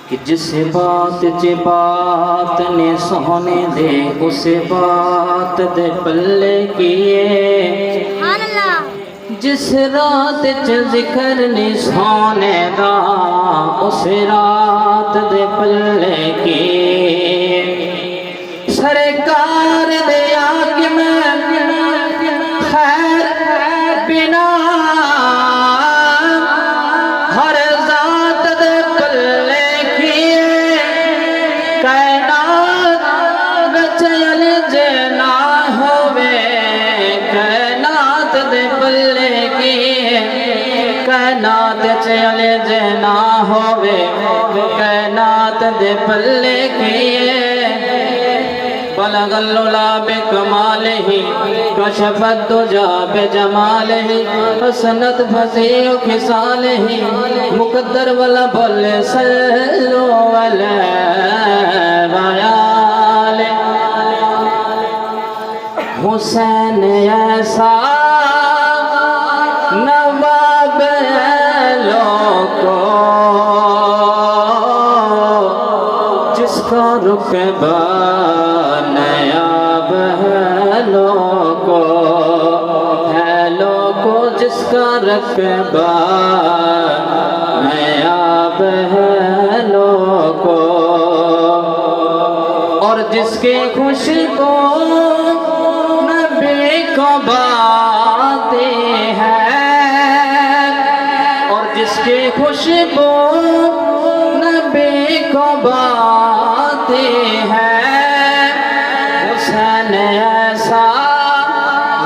کہ جس بات چ بات نے سونے دے اس بات دے پلے کیے جس رات چ ذکر نے سونے دا اس رات دے پلے کیے سرکار دے حاکم خیر بنا ہر ذات دے پلے کیے کائنات وچ الجھ نہ ہووے کائنات دے پلے کیے کائنات وچ الجھ نہ ہووے کائنات دے پلے کیے بلغ العلا بکمالہ کشف الدجا بجمالہ حسنت فصیح خصالہ مقدر والا بول صلو علیہ وآلہ حسین ایسا نواب لوگو جس کا رقبہ نیاب ہے لوگو جس کا رقبہ نیاب ہے لوگو اور جس کی خوشی کو نبی کو باتیں ہیں اور جس کی خوشبو نبی کو باتیں ہیں حسین ایسا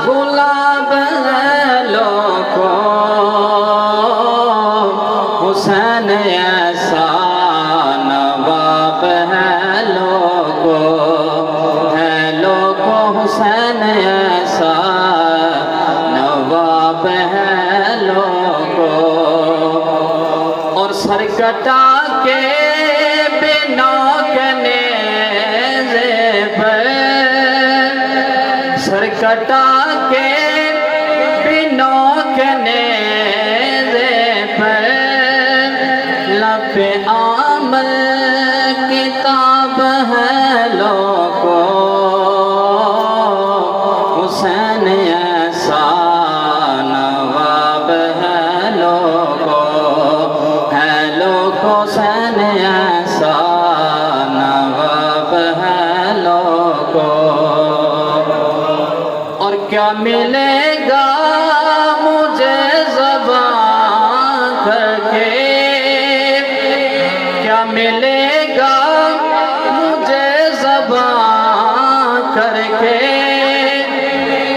غلام ہے لوگو حسین ایسا نواب ہے لوگو حسین ایسا نواب ہے لوگو اور سر کٹا کے بنا سر کٹا کے بنا نیزے پر لب عمل کتاب ہے لوگو حسین ایسا نواب ہے لوگو حسین ایسا نواب ہے لوگو اور کیا ملے گا مجھے زبان کر کے کیا ملے گا مجھے زبان کر کے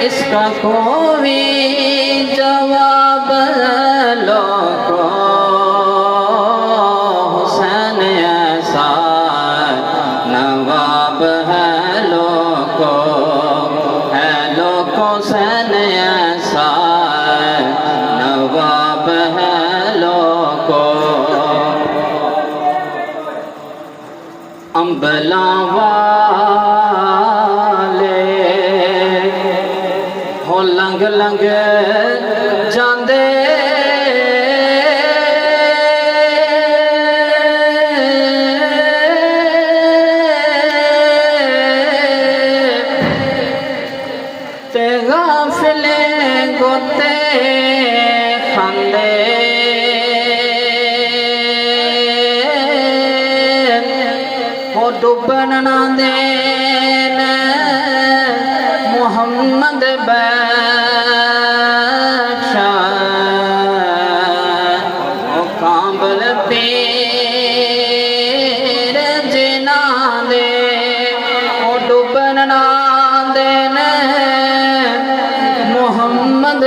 اس کا کوئی جواب لوگو حسین ایسا نواب ہے لوگو حسین ایسا نواب ہے لوگو انبلا والے ہو لنگ لنگ جاندے گوتے کھاندے ہو ڈوبن نہ دین محمد بخشا ہو کامبل پیر جنا دے ہو ڈوبن نہ دین محمد